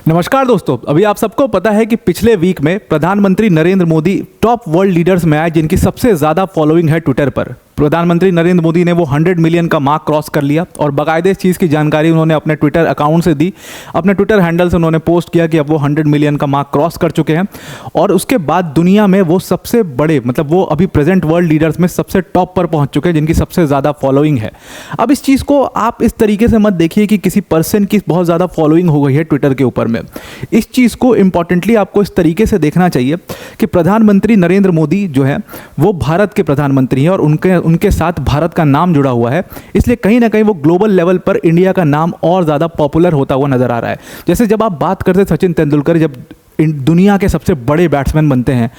नमस्कार दोस्तों, अभी आप सबको पता है कि पिछले वीक में प्रधानमंत्री Narendra Modi top world leaders में आए जिनकी सबसे ज़्यादा फॉलोइंग है ट्विटर पर। प्रधानमंत्री नरेंद्र मोदी ने वो 100 मिलियन का मार्क क्रॉस कर लिया और बाकायदे इस चीज़ की जानकारी उन्होंने अपने ट्विटर अकाउंट से दी। अपने ट्विटर हैंडल से उन्होंने पोस्ट किया कि अब वो 100 मिलियन का मार्क क्रॉस कर चुके हैं और उसके बाद दुनिया में वो सबसे बड़े वो अभी प्रेजेंट वर्ल्ड लीडर्स में सबसे टॉप पर पहुंच चुके हैं जिनकी सबसे ज़्यादा फॉलोइंग है। अब इस चीज़ को आप इस तरीके से मत देखिए कि किसी पर्सन की बहुत ज़्यादा फॉलोइंग हो गई है ट्विटर के ऊपर में। इस चीज़ को इंपॉर्टेंटली आपको इस तरीके से देखना चाहिए कि प्रधानमंत्री नरेंद्र मोदी जो है वो भारत के प्रधानमंत्री हैं और उनके साथ भारत का नाम जुड़ा हुआ है, इसलिए कहीं ना कहीं वो ग्लोबल लेवल पर इंडिया का नाम और ज़्यादा पॉपुलर होता हुआ नजर आ रहा है। जैसे जब आप बात करते सचिन तेंदुलकर जब दुनिया के सबसे बड़े बैट्समैन बनते हैं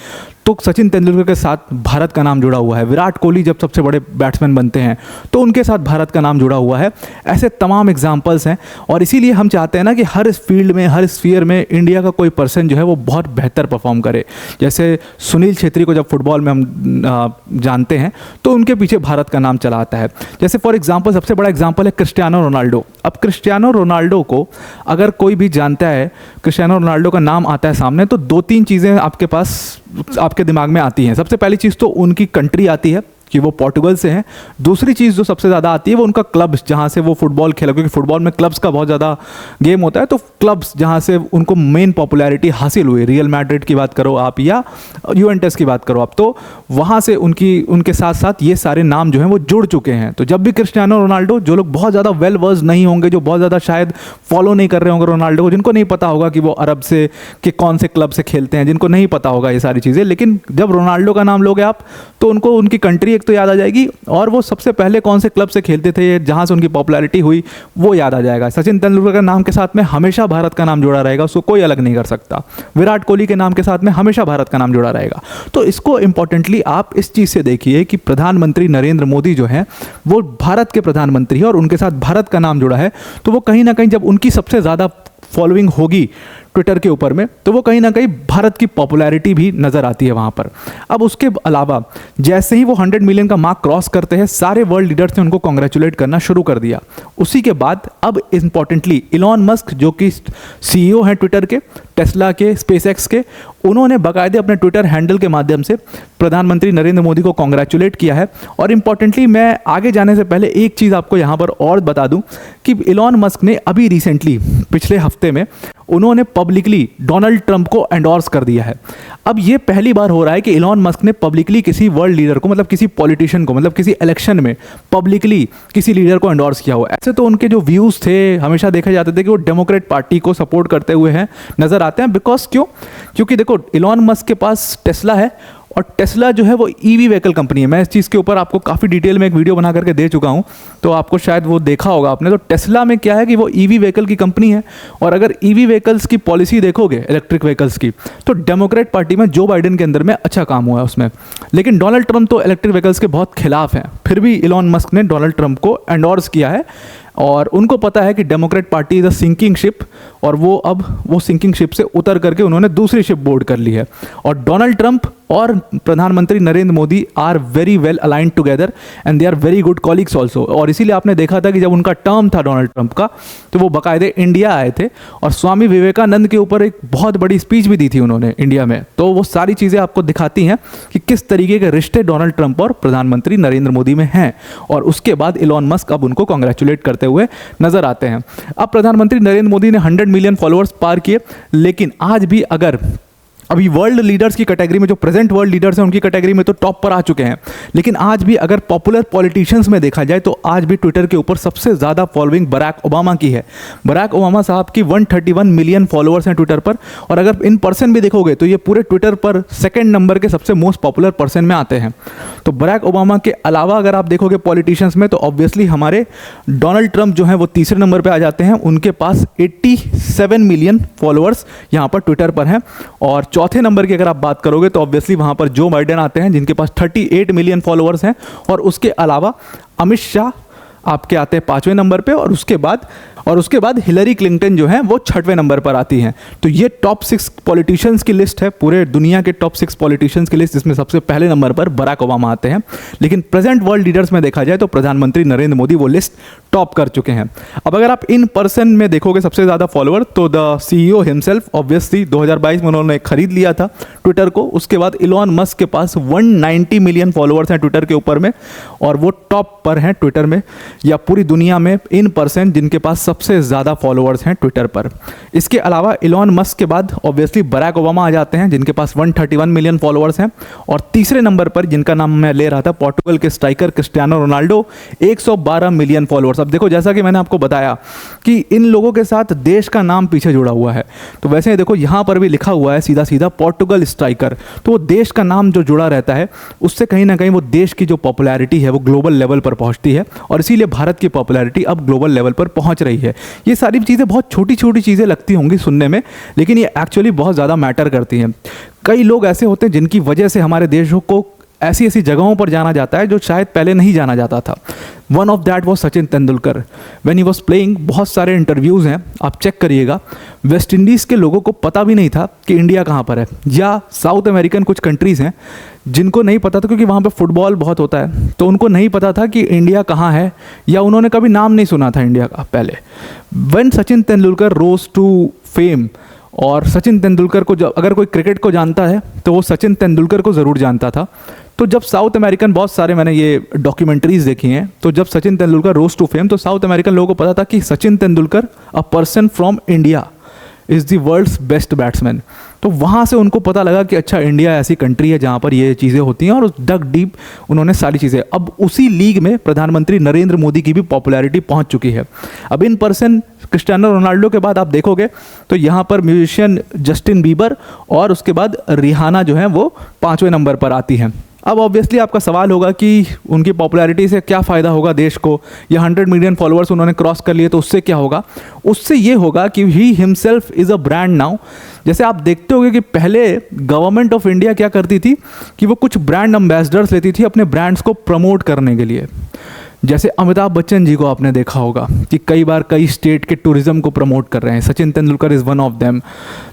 तो सचिन तेंदुलकर के साथ भारत का नाम जुड़ा हुआ है। विराट कोहली जब सबसे बड़े बैट्समैन बनते हैं तो उनके साथ भारत का नाम जुड़ा हुआ है। ऐसे तमाम एग्जाम्पल्स हैं और इसीलिए हम चाहते हैं ना कि हर फील्ड में, हर स्फीयर में इंडिया का कोई पर्सन जो है वो बहुत बेहतर परफॉर्म करे। जैसे सुनील छेत्री को जब फुटबॉल में हम जानते हैं तो उनके पीछे भारत का नाम चला आता है। जैसे फॉर एग्जाम्पल सबसे बड़ा एग्जाम्पल है क्रिस्टियानो रोनाल्डो। अब क्रिस्टियानो रोनाल्डो को अगर कोई भी जानता है, क्रिस्टियानो रोनाल्डो का नाम आता है सामने तो दो तीन चीज़ें आपके दिमाग में आती हैं। सबसे पहली चीज़ तो उनकी कंट्री आती है कि वो पोर्टुगल से हैं। दूसरी चीज़ जो सबसे ज़्यादा आती है वो उनका क्लब्स जहाँ से वो फुटबॉल खेला, क्योंकि फुटबॉल में क्लब्स का बहुत ज़्यादा गेम होता है, तो क्लब्स जहाँ से उनको मेन पॉपुलैरिटी हासिल हुई, रियल मैड्रिड की बात करो आप या यूवेंटस की बात करो आप, तो वहाँ से उनके साथ साथ ये सारे नाम जो हैं वो जुड़ चुके हैं। तो जब भी क्रिस्टियानो रोनाल्डो, जो लोग बहुत ज़्यादा वेल वर्स नहीं होंगे, जो बहुत ज़्यादा शायद फॉलो नहीं कर रहे होंगे रोनाल्डो को, जिनको नहीं पता होगा कि वो अरब से कि कौन से क्लब से खेलते हैं, जिनको नहीं पता होगा ये सारी चीज़ें, लेकिन जब रोनाल्डो का नाम लोगे आप तो उनको उनकी कंट्री तो याद आ जाएगी और वो सबसे पहले कौन से क्लब से खेलते थे, जहां से उनकी पॉपुलैरिटी हुई, वो याद आ जाएगा। सचिन तेंदुलकर के नाम के साथ में हमेशा भारत का नाम जुड़ा रहेगा, उसको कोई अलग नहीं कर सकता। विराट कोहली के नाम के साथ में हमेशा भारत का नाम जुड़ा रहेगा। तो इसको इंपॉर्टेंटली आप इस चीज़ से देखिए कि प्रधानमंत्री नरेंद्र मोदी जो है वो भारत के प्रधानमंत्री है और उनके साथ भारत का नाम जुड़ा है, तो वो कहीं ना कहीं जब उनकी सबसे ज़्यादा फॉलोइंग होगी ट्विटर के ऊपर में तो वो कहीं ना कहीं भारत की पॉपुलैरिटी भी नज़र आती है वहाँ पर। अब उसके अलावा जैसे ही वो 100 मिलियन का मार्क क्रॉस करते हैं, सारे वर्ल्ड लीडर्स ने उनको कॉन्ग्रेचुलेट करना शुरू कर दिया। उसी के बाद अब इंपॉर्टेंटली इलॉन मस्क जो कि CEO हैं ट्विटर के, टेस्ला के, स्पेसएक्स के, उन्होंने बाकायदे अपने ट्विटर हैंडल के माध्यम से प्रधानमंत्री नरेंद्र मोदी को कॉन्ग्रेचुलेट किया है। और इंपॉर्टेंटली मैं आगे जाने से पहले एक चीज़ आपको यहाँ पर और बता दूँ कि इलॉन मस्क ने अभी रिसेंटली पिछले हफ्ते में उन्होंने पब्लिकली डोनाल्ड ट्रंप को एंडोर्स कर दिया है। अब ये पहली बार हो रहा है कि इलॉन मस्क ने पब्लिकली किसी वर्ल्ड लीडर को, किसी पॉलिटिशियन को, किसी इलेक्शन में पब्लिकली किसी लीडर को एंडोर्स किया हुआ। ऐसे तो उनके जो व्यूज़ थे हमेशा देखे जाते थे कि वो डेमोक्रेट पार्टी को सपोर्ट करते हुए हैं नज़र आते हैं। बिकॉज क्योंकि देखो इलॉन मस्क के पास टेस्ला है और टेस्ला जो है वो EV व्हीकल कंपनी है। मैं इस चीज़ के ऊपर आपको काफ़ी डिटेल में एक वीडियो बना करके दे चुका हूँ, तो आपको शायद वो देखा होगा आपने। तो टेस्ला में क्या है कि वो EV व्हीकल की कंपनी है और अगर EV व्हीकल्स की पॉलिसी देखोगे, इलेक्ट्रिक व्हीकल्स की, तो डेमोक्रेट पार्टी में जो बाइडेन के अंदर में अच्छा काम हुआ है उसमें। लेकिन डोनाल्ड ट्रंप तो इलेक्ट्रिक व्हीकल्स के बहुत खिलाफ हैं, फिर भी इलॉन मस्क ने डोनाल्ड ट्रंप को एंडोर्स किया है और उनको पता है कि democrat party is a sinking ship और वो सिंकिंग शिप से उतर करके उन्होंने दूसरी शिप बोर्ड कर ली है। और डोनाल्ड ट्रंप और प्रधानमंत्री Narendra Modi are very well aligned together and they are very good colleagues also. और इसीलिए आपने देखा था कि जब उनका टर्म था डोनाल्ड ट्रंप का तो वो बाकायदे इंडिया आए थे और स्वामी विवेकानंद के ऊपर एक बहुत बड़ी स्पीच भी दी थी उन्होंने इंडिया में। तो वो सारी चीज़ें आपको दिखाती हैं कि किस तरीके के रिश्ते डोनाल्ड ट्रंप और प्रधानमंत्री नरेंद्र मोदी में हैं। और उसके बाद इलॉन मस्क अब उनको कॉन्ग्रेचुलेट करते हुए नजर आते हैं। अब प्रधानमंत्री नरेंद्र मोदी ने 100 मिलियन फॉलोअर्स पार किए, लेकिन आज भी अगर अभी वर्ल्ड लीडर्स की कैटेगरी में जो प्रेजेंट वर्ल्ड लीडर्स हैं उनकी कैटेगरी में तो टॉप पर आ चुके हैं, लेकिन आज भी अगर पॉपुलर पॉलिटिशियंस में देखा जाए तो आज भी ट्विटर के ऊपर सबसे ज़्यादा फॉलोइंग बराक ओबामा की है। बराक ओबामा साहब की 131 मिलियन फॉलोअर्स हैं ट्विटर पर और अगर इन पर्सन भी देखोगे तो ये पूरे ट्विटर पर सेकेंड नंबर के सबसे मोस्ट पॉपुलर पर्सन में आते हैं। तो बराक ओबामा के अलावा अगर आप देखोगे पॉलिटिशियंस में तो ऑब्वियसली हमारे डोनाल्ड ट्रंप जो हैं वो तीसरे नंबर पर आ जाते हैं। उनके पास 87 मिलियन फॉलोअर्स यहाँ पर ट्विटर पर हैं। और चौथे नंबर की अगर आप बात करोगे तो ऑब्वियसली वहाँ पर जो बाइडेन आते हैं जिनके पास 38 मिलियन फॉलोअर्स हैं और उसके अलावा अमित शाह आपके आते हैं 5वें नंबर पे और उसके बाद हिलरी क्लिंटन जो है वो 6वें नंबर पर आती हैं। तो ये टॉप 6 पॉलिटिशियंस की लिस्ट है, पूरे दुनिया के टॉप 6 पॉलिटिशियंस की लिस्ट, जिसमें सबसे पहले नंबर पर बराक ओबामा आते हैं। लेकिन प्रेजेंट वर्ल्ड लीडर्स में देखा जाए तो प्रधानमंत्री नरेंद्र मोदी वो लिस्ट टॉप कर चुके हैं। अब अगर आप इन पर्सन में देखोगे सबसे ज़्यादा फॉलोअर, तो द सीईओ हिमसेल्फ ऑब्वियसली 2022 में उन्होंने खरीद लिया था ट्विटर को। उसके बाद इलॉन मस्क के पास 190 मिलियन फॉलोअर्स हैं ट्विटर के ऊपर में, और वो टॉप पर हैं ट्विटर में या पूरी दुनिया में इन पर्सन जिनके पास सबसे ज़्यादा फॉलोअर्स हैं ट्विटर पर। इसके अलावा इलॉन मस्क के बाद ऑब्वियसली बराक ओबामा आ जाते हैं जिनके पास 131 मिलियन फॉलोअर्स हैं, और तीसरे नंबर पर जिनका नाम मैं ले रहा था पोर्टुगल के striker Cristiano Ronaldo 112 million followers. अब देखो, जैसा कि मैंने आपको बताया कि इन लोगों के साथ देश का नाम पीछे जुड़ा हुआ है, तो वैसे देखो यहाँ पर भी लिखा हुआ है सीधा सीधा पोर्टुगल स्ट्राइकर, तो वो देश का नाम जो जुड़ा रहता है उससे कहीं ना कहीं वो देश की जो पॉपुलैरिटी है वो ग्लोबल लेवल पर पहुँचती है, और इसीलिए भारत की पॉपुलैरिटी अब ग्लोबल लेवल पर पहुँच रही है। ये सारी चीज़ें बहुत छोटी छोटी चीज़ें लगती होंगी सुनने में, लेकिन ये एक्चुअली बहुत ज़्यादा मैटर करती हैं। कई लोग ऐसे होते हैं जिनकी वजह से हमारे देशों को ऐसी ऐसी जगहों पर जाना जाता है जो शायद पहले नहीं जाना जाता था। One of that was Sachin Tendulkar when he was playing. बहुत सारे इंटरव्यूज़ हैं, आप चेक करिएगा। वेस्ट इंडीज़ के लोगों को पता भी नहीं था कि इंडिया कहाँ पर है, या साउथ अमेरिकन कुछ कंट्रीज़ हैं जिनको नहीं पता था क्योंकि वहाँ पे फुटबॉल बहुत होता है, तो उनको नहीं पता था कि इंडिया कहाँ है, या उन्होंने कभी नाम नहीं सुना था इंडिया का पहले। When Sachin Tendulkar rose to fame, और सचिन तेंदुलकर को जब अगर कोई क्रिकेट को जानता है तो वो सचिन तेंदुलकर को ज़रूर जानता था। तो जब साउथ अमेरिकन, बहुत सारे मैंने ये डॉक्यूमेंट्रीज देखी हैं, तो जब Sachin Tendulkar rose to fame, तो साउथ अमेरिकन लोगों को पता था कि Sachin Tendulkar a person from India is the world's best batsman. तो वहाँ से उनको पता लगा कि अच्छा, इंडिया ऐसी कंट्री है जहाँ पर ये चीज़ें होती हैं, और डग डीप उन्होंने सारी चीज़ें। अब उसी लीग में प्रधानमंत्री नरेंद्र मोदी की भी पॉपुलैरिटी पहुँच चुकी है। अब इन पर्सन क्रिस्टियानो रोनाल्डो के बाद आप देखोगे तो यहाँ पर म्यूजिशियन जस्टिन बीबर और उसके बाद रिहाना जो है वो 5वें नंबर पर आती हैं। अब ऑब्वियसली आपका सवाल होगा कि उनकी पॉपुलैरिटी से क्या फ़ायदा होगा देश को, या 100 मिलियन फॉलोअर्स उन्होंने क्रॉस कर लिए तो उससे क्या होगा। उससे ये होगा कि he himself is a brand now. जैसे आप देखते होंगे कि पहले गवर्नमेंट ऑफ इंडिया क्या करती थी कि वो कुछ ब्रांड एम्बेसडर्स लेती थी अपने ब्रांड्स को प्रमोट करने के लिए। जैसे अमिताभ बच्चन जी को आपने देखा होगा कि कई बार कई स्टेट के टूरिज्म को प्रमोट कर रहे हैं, Sachin Tendulkar is one of them.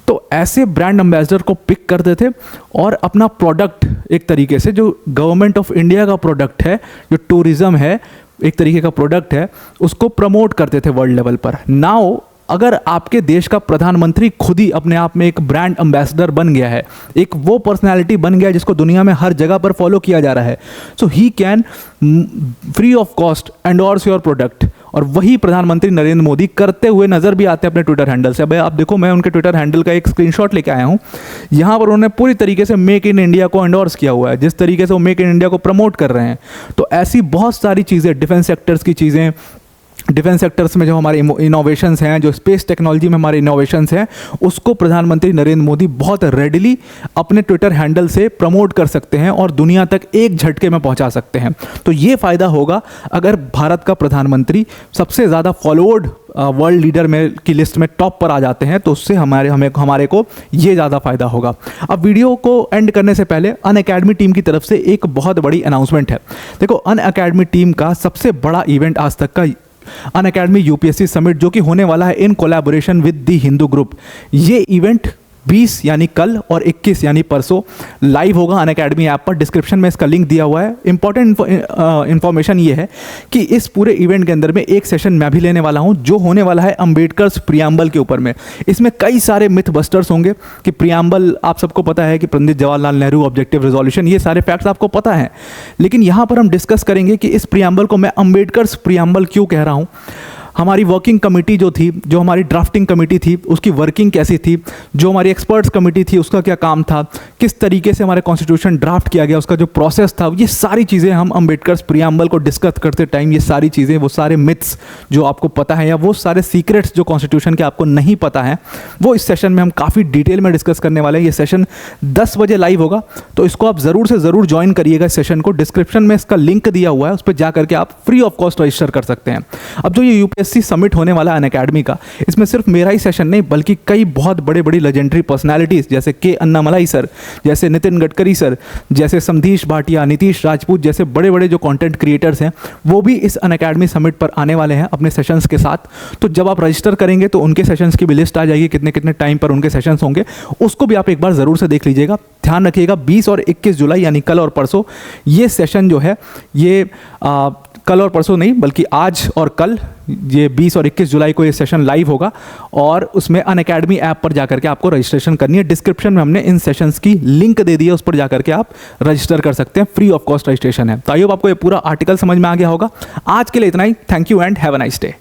तो ऐसे ब्रांड एम्बेसडर को पिक करते थे और अपना प्रोडक्ट, एक तरीके से जो गवर्नमेंट ऑफ इंडिया का प्रोडक्ट है, जो टूरिज्म है एक तरीके का प्रोडक्ट है, उसको प्रमोट करते थे वर्ल्ड लेवल पर। नाउ अगर आपके देश का प्रधानमंत्री खुद ही अपने आप में एक ब्रांड एम्बेसडर बन गया है, एक वो पर्सनालिटी बन गया है जिसको दुनिया में हर जगह पर फॉलो किया जा रहा है, so he can free of cost endorse your product. और वही प्रधानमंत्री नरेंद्र मोदी करते हुए नजर भी आते हैं अपने ट्विटर हैंडल से। अब आप देखो, मैं उनके ट्विटर हैंडल का एक स्क्रीनशॉट लेके आया हूँ। यहाँ पर उन्होंने पूरी तरीके से मेक इन इंडिया को एंडोर्स किया हुआ है, जिस तरीके से वो मेक इन इंडिया को प्रमोट कर रहे हैं। तो ऐसी बहुत सारी चीज़ें, डिफेंस सेक्टर्स की चीज़ें, डिफेंस सेक्टर्स में जो हमारे इनोवेशंस हैं, जो स्पेस टेक्नोलॉजी में हमारे इनोवेशंस हैं, उसको प्रधानमंत्री नरेंद्र मोदी बहुत रेडिली अपने ट्विटर हैंडल से प्रमोट कर सकते हैं और दुनिया तक एक झटके में पहुंचा सकते हैं। तो ये फ़ायदा होगा अगर भारत का प्रधानमंत्री सबसे ज़्यादा फॉलोवर्ड वर्ल्ड लीडर में की लिस्ट में टॉप पर आ जाते हैं, तो उससे हमारे को ये ज़्यादा फ़ायदा होगा। अब वीडियो को एंड करने से पहले अनअकैडमी टीम की तरफ से एक बहुत बड़ी अनाउंसमेंट है। देखो, अनअकैडमी टीम का सबसे बड़ा इवेंट आज तक का अनअकैडमी यूपीएससी समिट, जो कि होने वाला है in collaboration with the Hindu group. ये इवेंट 20 यानी कल और 21 यानी परसों लाइव होगा अनअकैडमी ऐप पर। डिस्क्रिप्शन में इसका लिंक दिया हुआ है। इंपॉर्टेंट इन्फॉर्मेशन ये है कि इस पूरे इवेंट के अंदर में एक सेशन मैं भी लेने वाला हूं, जो होने वाला है अंबेडकर्स प्रियम्बल के ऊपर में। इसमें कई सारे मिथ बस्टर्स होंगे कि प्रियम्बल, आप सबको पता है कि पंडित जवाहरलाल नेहरू ऑब्जेक्टिव रेजोल्यूशन, ये सारे फैक्ट्स आपको पता है। लेकिन यहाँ पर हम डिस्कस करेंगे कि इस प्रियम्बल को मैं अंबेडकर्स प्रियम्बल क्यों कह रहा हूँ, हमारी वर्किंग कमेटी जो थी, जो हमारी ड्राफ्टिंग कमेटी थी, उसकी वर्किंग कैसी थी, जो हमारी एक्सपर्ट्स कमेटी थी उसका क्या काम था, किस तरीके से हमारे कॉन्स्टिट्यूशन ड्राफ्ट किया गया, उसका जो प्रोसेस था, ये सारी चीज़ें हम अंबेडकर्स प्रियम्बल को डिस्कस करते टाइम, ये सारी चीज़ें, वो सारे मिथ्स जो आपको पता है या वो सारे सीक्रेट्स जो कॉन्स्टिट्यूशन के आपको नहीं पता है, वो इस सेशन में हम काफ़ी डिटेल में डिस्कस करने वाले हैं। ये सेशन 10 बजे लाइव होगा, तो इसको आप ज़रूर से ज़रूर ज्वाइन करिएगा इस सेशन को। डिस्क्रिप्शन में इसका लिंक दिया हुआ है, उस पर जा करके आप फ्री ऑफ कॉस्ट रजिस्टर कर सकते हैं। अब जो ये यूपीएससी समिट होने वाला है अनअकैडमी का, इसमें सिर्फ मेरा ही सेशन नहीं बल्कि कई बहुत बड़े बड़े लेजेंडरी पर्सनालिटीज जैसे के अन्नामलाई सर, जैसे नितिन गडकरी सर, जैसे समधीश भाटिया, नीतीश राजपूत जैसे बड़े बड़े जो कंटेंट क्रिएटर्स हैं, वो भी इस अनअकैडमी समिट पर आने वाले हैं अपने सेशंस के साथ। तो जब आप रजिस्टर करेंगे तो उनके सेशंस की भी लिस्ट आ जाएगी, कितने कितने टाइम पर उनके सेशंस होंगे, उसको भी आप एक बार ज़रूर से देख लीजिएगा। ध्यान रखिएगा 20 और 21 जुलाई यानी कल और परसों ये सेशन जो है ये कल और परसों नहीं बल्कि आज और कल, ये 20 और 21 जुलाई को ये सेशन लाइव होगा और उसमें अनअकैडमी ऐप पर जाकर के आपको रजिस्ट्रेशन करनी है। डिस्क्रिप्शन में हमने इन सेशंस की लिंक दे दी है, उस पर जाकर के आप रजिस्टर कर सकते हैं, फ्री ऑफ कॉस्ट रजिस्ट्रेशन है। तो आई होप आपको ये पूरा आर्टिकल समझ में आ गया होगा। आज के लिए इतना ही। Thank you and have a nice day.